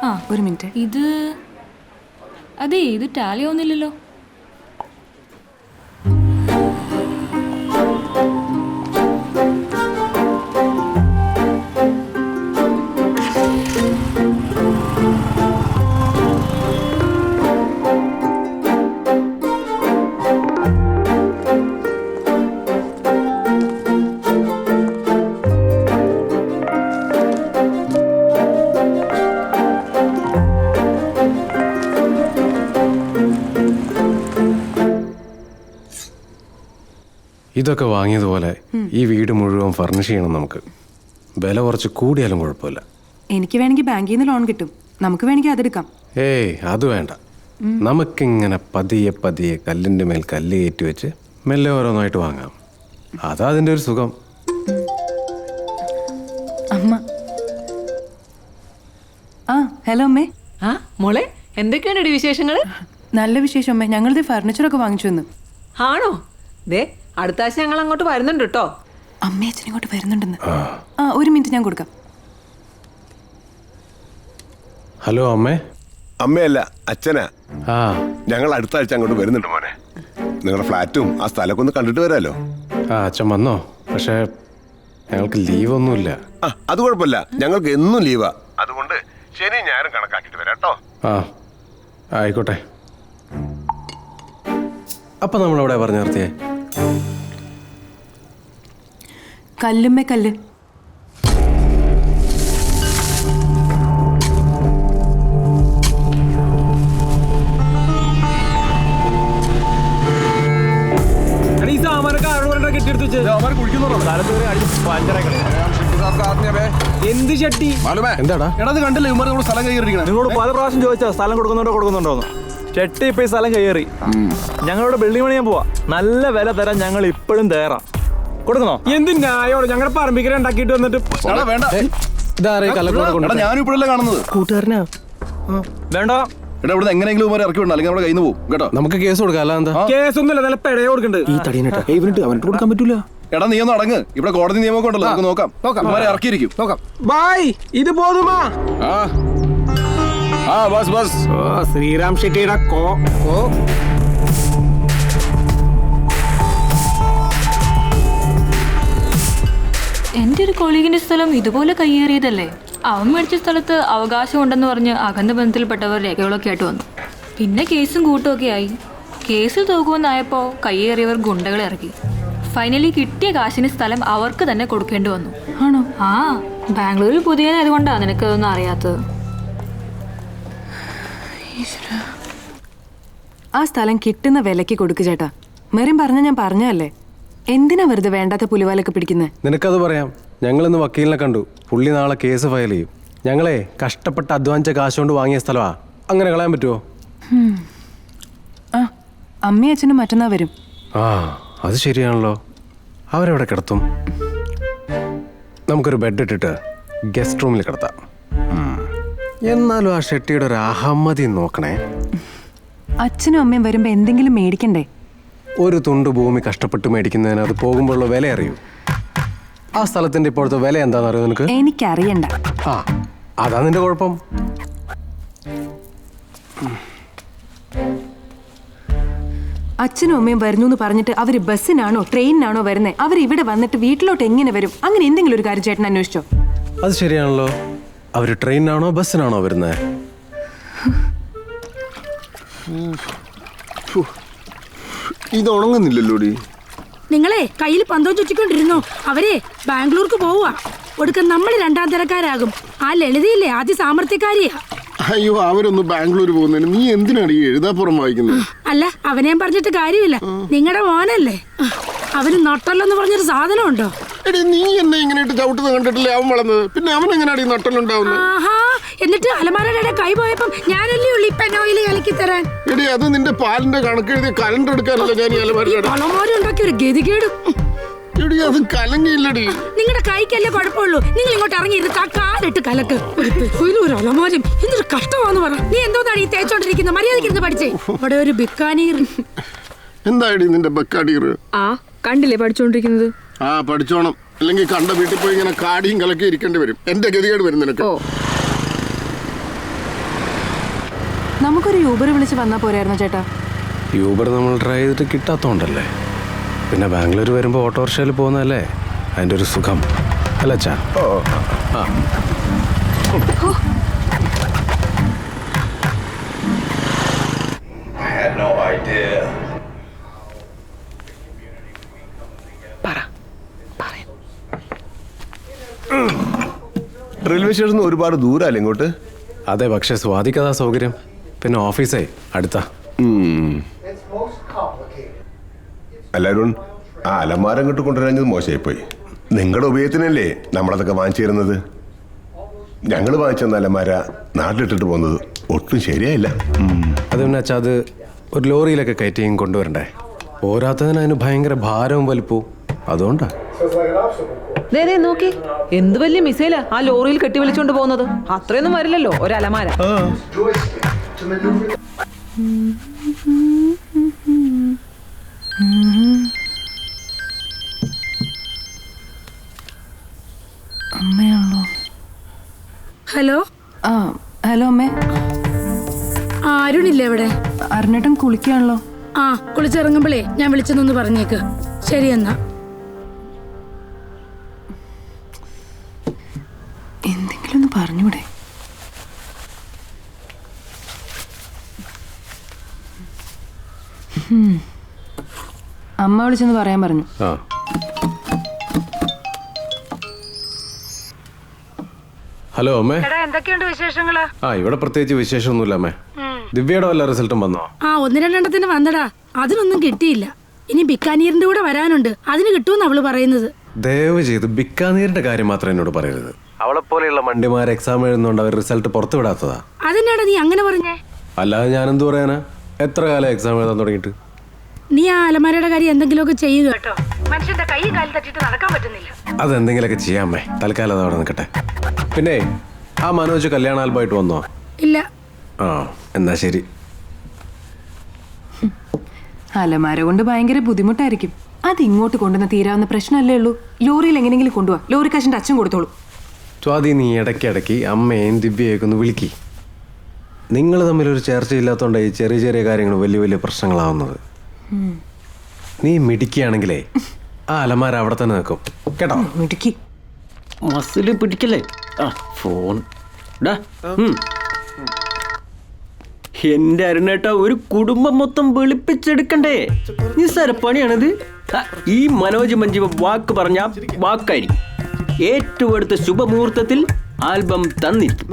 ആ ഒരു മിനിറ്റ്. ഇത് ടാലി ആവുന്നില്ലല്ലോ. ഇതൊക്കെ വാങ്ങിയതുപോലെ ഈ വീട് മുഴുവൻ ഫർണിഷ് ചെയ്യണം. നമുക്ക് വില കുറച്ച് കൂടിയാലും കുഴപ്പമില്ല. എനിക്ക് വേണമെങ്കിൽ ബാങ്കിൽ നിന്ന് ലോൺ കിട്ടും, നമുക്ക് വേണമെങ്കിൽ അതെടുക്കാം. ഏയ് അത് വേണ്ട. നമുക്കിങ്ങനെ പതിയെ പതിയെ കല്ലിൻ്റെ മേൽ കല്ല് കയറ്റി വെച്ച് മെല്ലെ ഓരോന്നായിട്ട് വാങ്ങാം. അതാ അതിൻ്റെ ഒരു സുഖം. അമ്മ. ആ ഹലോ അമ്മേ. ആ മോളെ, എന്തൊക്കെയാണ് വിശേഷങ്ങൾ? നല്ല വിശേഷം അമ്മേ. ഞങ്ങളിത് ഫർണിച്ചറൊക്കെ വാങ്ങിച്ചു വന്നു. ആണോ? ദേ അടുത്ത ആഴ്ച ഞങ്ങൾ അങ്ങോട്ട് വരുന്നുണ്ട് കേട്ടോ. അമ്മേ അച്ഛൻ ഇങ്ങോട്ട് വരുന്നുണ്ടെന്ന്. ആ ഒരു മിനിറ്റ് ഞാൻ കൊടുക്കാം. ഹലോ അമ്മേ. അമ്മയല്ല, അച്ഛനാ. ആ ഞങ്ങൾ അടുത്ത ആഴ്ച അങ്ങോട്ട് വരുന്നുണ്ട് മോനെ. നിങ്ങളുടെ ഫ്ലാറ്റും ആ സ്ഥലമൊക്കെ ഒന്ന് കണ്ടിട്ട് വരാമല്ലോ. ആ അച്ഛൻ വന്നോ? പക്ഷേ ഞങ്ങൾക്ക് ലീവൊന്നുമില്ല. ആ അത് കുഴപ്പമില്ല, ഞങ്ങൾക്ക് എന്നും ലീവാ. അതുകൊണ്ട് ശനി ഞായറും കണക്കാക്കിട്ട് വരാം കേട്ടോ. ആ ആയിക്കോട്ടെ. അപ്പം നമ്മളെവിടെ പറഞ്ഞു നിർത്തിയേ? കല്ലുമ്മേ കല്ല്. എന്ത് ചട്ടി? എന്താടാ കണ്ടില്ല, സ്ഥലം കൈയിരിക്കണം. നിങ്ങളോട് പല പ്രാവശ്യം ചോദിച്ചാ സ്ഥലം കൊടുക്കുന്നുണ്ടോന്ന്. ചെട്ടി ഇപ്പൊ ഈ സ്ഥലം കയ്യേറി. ഞങ്ങളുടെ ബിൽഡിംഗ് പണിയാൻ പോവാ. നല്ല വില തരാൻ ഞങ്ങൾ ഇപ്പോഴും തയ്യാറാ. കൊടുക്കണോ? എന്ത് ന്യായോട് ഞങ്ങളുടെ പറമ്പിക്കര ഉണ്ടാക്കിട്ട് വന്നിട്ട് വേണ്ട. ഞാനിപ്പോഴല്ലേ കാണുന്നത്. കൂട്ടുകാരനാ. വേണ്ട. ഇവിടെ എങ്ങനെയെങ്കിലും ഇറക്കി വിടണം, അല്ലെങ്കിൽ നമ്മുടെ കയ്യിൽ നിന്ന് പോകും കേട്ടോ. നമുക്ക് കേസ് കൊടുക്കാം. അല്ല എന്താ കേസൊന്നുമില്ല, നല്ല പെടയെ കൊടുക്കണ്ട്. ഈ തടീനട്ടാ അവൻട്ട് കൊടുക്കാൻ പറ്റൂല. എടാ നീ ഒന്ന് അടങ്ങ്. ഇവിടെ കോടതി നിയമമൊക്കെ ഉണ്ടല്ലോ, നമുക്ക് നോക്കാം. ഇറക്കിയിരിക്കും. ബായ്, ഇത് പോതുമാ? ബസ് ശ്രീറാം ഷെട്ടിയുടെ എൻ്റെ ഒരു കൊളീഗിന്റെ സ്ഥലം ഇതുപോലെ കയ്യേറിയതല്ലേ. അവൻ മേടിച്ച സ്ഥലത്ത് അവകാശം ഉണ്ടെന്ന് പറഞ്ഞ് അകന്ന ബന്ധത്തിൽപ്പെട്ടവർ രേഖകളൊക്കെ ആയിട്ട് വന്നു. പിന്നെ കേസും കൂട്ടുമൊക്കെ ആയി. കേസിൽ തോക്കുമെന്നായപ്പോൾ കയ്യേറിയവർ ഗുണ്ടകളെ ഇറക്കി. ഫൈനലി കിട്ടിയ കാശിന് സ്ഥലം അവർക്ക് തന്നെ കൊടുക്കേണ്ടി വന്നു. ആണോ? ആ ബാംഗ്ലൂരിൽ പുതിയതായതുകൊണ്ടാണ് നിനക്കതൊന്നും അറിയാത്തത്. ആ സ്ഥലം കിട്ടുന്ന വിലക്ക് കൊടുക്കു ചേട്ടാ. മെറിൻ പറഞ്ഞ ഞാൻ പറഞ്ഞല്ലേ, എന്തിനാ വെറുതെ വേണ്ടാത്ത പുലിവാലൊക്കെ പിടിക്കുന്നത്? നിനക്കത് പറയാം. ഞങ്ങളിന്ന് വക്കീലിനെ കണ്ടു. പുള്ളി നാളെ കേസ് ഫയൽ ചെയ്യും. ഞങ്ങളെ കഷ്ടപ്പെട്ട് അധ്വാനിച്ച കാശ് കൊണ്ട് വാങ്ങിയ സ്ഥലമാ. അങ്ങനെ കളയാൻ പറ്റുമോ? ആ അമ്മയും അച്ഛനും മറ്റന്നാ വരും. ആ അത് ശരിയാണല്ലോ. അവരെവിടെ കിടത്തും? നമുക്കൊരു ബെഡ് ഇട്ടിട്ട് ഗസ്റ്റ് റൂമിൽ കിടത്താം. എന്നാലും ആ ഷെട്ടിയുടെ ഒരു അഹമ്മതി നോക്കണേ. അച്ഛനും അമ്മയും വരുമ്പോ എന്തെങ്കിലും മേടിക്കണ്ടേ? ഒരു തുണ്ട് ഭൂമി കഷ്ടപ്പെട്ട് മേടിക്കുന്നതിന് അത് പോകുമ്പോഴുള്ള വില അറിയൂ. ആ സ്ഥലത്തിന്റെ ഇപ്പോഴത്തെ വില എന്താണെന്ന് അറിയോ നിനക്ക്? എനിക്കറിയണ്ട. ആ അതാ നിന്റെ കുഴപ്പം. അച്ഛനും അമ്മയും വരുന്നു എന്ന് പറഞ്ഞിട്ട് അവര് ബസ്സിനാണോ ട്രെയിനിനാണോ വരുന്നത്? അവർ ഇവിടെ വന്നിട്ട് വീട്ടിലോട്ട് എങ്ങനെ വരും? അങ്ങനെ എന്തെങ്കിലും ഒരു കാര്യം ചേട്ടൻ അന്വേഷിച്ചോ? അത് ശരിയാണല്ലോ. അവര് ട്രെയിനിനാണോ ബസ്സിനാണോ വരുന്നത്? ഇത് ഉണങ്ങുന്നില്ലല്ലോ. നിങ്ങളെ കയ്യിൽ പന്തോ ചുറ്റിക്കൊണ്ടിരുന്നോ? അവരെ ബാംഗ്ലൂർക്ക് പോവുക. ഒടുക്കം നമ്മൾ രണ്ടാം തരക്കാരാകും. ആ ലളിതയില്ലേ ആദ്യ സാമർത്ഥ്യക്കാരിയാ. അയ്യോ, അവരൊന്ന് ബാംഗ്ലൂർ പോകുന്നതിന് നീ എന്തിനാണ് ഈ എഴുതാപ്പുറം വായിക്കുന്നത്? അല്ല, അവനെയും പറഞ്ഞിട്ട് കാര്യമില്ല. നിങ്ങളുടെ മോനല്ലേ. അവന് നട്ടല്ലെന്ന് പറഞ്ഞൊരു സാധനം ഉണ്ടോ? എടി, നീ എന്നെ ഇങ്ങനെയായിട്ട് ചവിട്ടുന്നത് കണ്ടിട്ടില്ലേ അവൻ വളർന്നത്? പിന്നെ അവൻ എങ്ങനെയാണ് ഈ നട്ടലുണ്ടാവുന്നത്? ആഹാ, എന്നിട്ട് അലമാരയുടെ കൈ പോയപ്പം ഞാനല്ലേ ഉള്ളി പെനോയിൽ കലക്കി തരാൻ. എടി, അത് നിന്റെ പാലിന്റെ കണക്കെഴുതി കലണ്ടർ എടുക്കാനല്ല ഞാൻ ഈ അലമാരയുടെ. അലമാരുണ്ടാക്കി ഒരു ഗതികേടും. എടി, അത് കലങ്ങിയില്ലടി. നിങ്ങളുടെ കൈക്കല്ലേ കുഴപ്പമുള്ളൂ. നിങ്ങൾ ഇങ്ങോട്ട് ഇറങ്ങിയിരുന്ന് കാലിട്ട് കലക്ക്. ഒരു അലമാരം എന്തൊരു കഷ്ടമാന്ന് പറ. നീ എന്തോന്നാണ് ഈ തേച്ചോണ്ടിരിക്കുന്ന? മര്യാദയ്ക്ക് പഠിച്ചേ. അവിടെ ഒരു ബിക്കാനീർ. എന്താടി നിന്റെ ബക്കാടീർ? ആ കണ്ടില്ലേ പഠിച്ചോണ്ടിരിക്കുന്നത്? ആ പഠിച്ചോണം, അല്ലെങ്കിൽ കണ്ട വീട്ടിൽ പോയി ഇങ്ങനെ കാടിയും കലക്കി ഇരിക്കേണ്ടി വരും. എന്റെ ഗതികേട് വരും നിനക്ക്. നമുക്കൊരു യൂബർ വിളിച്ച് വന്നാൽ പോരായിരുന്നോ ചേട്ടാ? യൂബർ നമ്മൾ ട്രൈ ചെയ്തിട്ട് കിട്ടാത്തതുകൊണ്ടല്ലേ. പിന്നെ ബാംഗ്ലൂർ വരുമ്പോൾ ഓട്ടോറിക്ഷയിൽ പോകുന്നതല്ലേ അതിൻ്റെ ഒരു സുഖം അല്ല അച്ഛാ? ആ റെയിൽവേ സ്റ്റേഷൻ ഒരുപാട് ദൂരമല്ലേ ഇങ്ങോട്ട്? അതെ, പക്ഷേ സ്വാതിക്കതാ സൗകര്യം. പിന്നെ ഓഫീസേ അടുത്താ. എല്ലാവരും ആ അലമാര ഇങ്ങോട്ട് കൊണ്ടുവരാഞ്ഞത് മോശമായിപ്പോയി. നിങ്ങളുടെ ഉപയോഗത്തിനല്ലേ നമ്മളതൊക്കെ വാങ്ങിച്ചു തരുന്നത്. ഞങ്ങൾ വാങ്ങിച്ചെന്ന അലമാര നാട്ടിലിട്ടിട്ട് പോകുന്നത് ഒട്ടും ശരിയായില്ല. അത് പിന്നെ അച്ഛാ, അത് ഒരു ലോറിയിലൊക്കെ കയറ്റിയും കൊണ്ടുവരണ്ടേ. പോരാത്തതിന് അതിന് ഭയങ്കര ഭാരവും വലിപ്പവും. അതുകൊണ്ടാ. ദേ നോക്കി, എന്ത് വലിയ മിസൈലാ ആ ലോറിയിൽ കെട്ടി വിളിച്ചോണ്ട് പോകുന്നത്. അത്രയൊന്നും വരില്ലല്ലോ ഒരലമാര. അമ്മയാണല്ലോ. ഹലോ. ആ ഹലോ അമ്മേ. അരുണില്ലേ ഇവിടെ? അരുണേട്ടൻ കുളിക്കുകയാണല്ലോ. ആ, കുളിച്ചിറങ്ങുമ്പോഴേ ഞാൻ വിളിച്ചെന്നൊന്ന് പറഞ്ഞേക്ക്. ശരി എന്നാ. എന്തെങ്കിലും ഒന്ന് പറഞ്ഞൂടെ? അമ്മ വിളിച്ചെന്ന് പറയാൻ പറഞ്ഞു. ആ ഹലോ അമ്മേ. എന്തൊക്കെയുണ്ട് വിശേഷങ്ങള്? ആ ഇവിടെ പ്രത്യേകിച്ച് വിശേഷമൊന്നുമില്ല അമ്മേ. ദിവ്യയുടെ വല്ല റിസൾട്ടും വന്നോ? ആ, 1-2 വന്നടാ. അതിനൊന്നും കിട്ടിയില്ല. ഇനി ബിക്കാനീറിന്റെ കൂടെ വരാനുണ്ട്. അതിന് കിട്ടുമെന്ന് അവള് പറയുന്നത്. ദയവ് ചെയ്ത് ബിക്കാനീറിന്റെ കാര്യം മാത്രം എന്നോട് പറയരുത്. അവളെ പോലെയുള്ള മണ്ടിമാർ എക്സാം എഴുതുന്നോണ്ട് അവർ റിസൾട്ട് പുറത്തു വിടാത്തതാ. അതെന്നാടാ നീ അങ്ങനെ പറഞ്ഞേ? അല്ലാതെ ഞാൻ എന്ത് പറയാനാ? എത്ര കാലം എക്സാം എഴുതാൻ തുടങ്ങിയിട്ട്? നീ ആ അലമാരയുടെ കാര്യം എന്തെങ്കിലുമൊക്കെ ചെയ്യുക കേട്ടോ. മനുഷ്യന്റെ കൈയും കാലും തട്ടിട്ട് നടക്കാൻ പറ്റുന്നില്ല. അതെന്തെങ്കിലുമൊക്കെ ചെയ്യാമേ. തൽക്കാലം അത് അവിടെ നിൽക്കട്ടെ. പിന്നെ ആ മനോജ് കല്യാണ ആൽബമായിട്ട് വന്നോ? ഇല്ല. ആ എന്നാ ശരി. അലമാര കൊണ്ട് ഭയങ്കര ബുദ്ധിമുട്ടായിരിക്കും. അത് ഇങ്ങോട്ട് കൊണ്ടുവന്ന് തീരാവുന്ന പ്രശ്നമല്ലേ ഉള്ളൂ. ലോറിയിൽ എങ്ങനെയെങ്കിലും കൊണ്ടുപോവാ. ലോറി കാശിന്റെ അച്ഛൻ കൊടുത്തോളൂ. സ്വാതി, നീ ഇടയ്ക്കിടയ്ക്ക് അമ്മയും ദിവ്യയൊക്കെ ഒന്ന് വിളിക്കി. നിങ്ങൾ തമ്മിലൊരു ചർച്ചയില്ലാത്തതുകൊണ്ട് ഈ ചെറിയ ചെറിയ കാര്യങ്ങൾ വലിയ വലിയ പ്രശ്നങ്ങളാവുന്നത്. നീ മിടിക്കുകയാണെങ്കിലേ ആ അലമാര അവിടെ തന്നെ നിൽക്കും കേട്ടോ. മിടുക്കി. മസില് പിടിക്കല്ലേ. ആ ഫോൺ എന്റെ അരുണേട്ട, ഒരു കുടുംബം മൊത്തം വെളുപ്പിച്ചെടുക്കണ്ടേ? നിസ്സാര പണിയാണിത്. ഈ മനോജ് മഞ്ജീവ വാക്ക് പറഞ്ഞ വാക്കായിരിക്കും. ഏറ്റവും അടുത്ത ശുഭമുഹൂർത്തത്തിൽ ആൽബം തന്നിരിക്കും.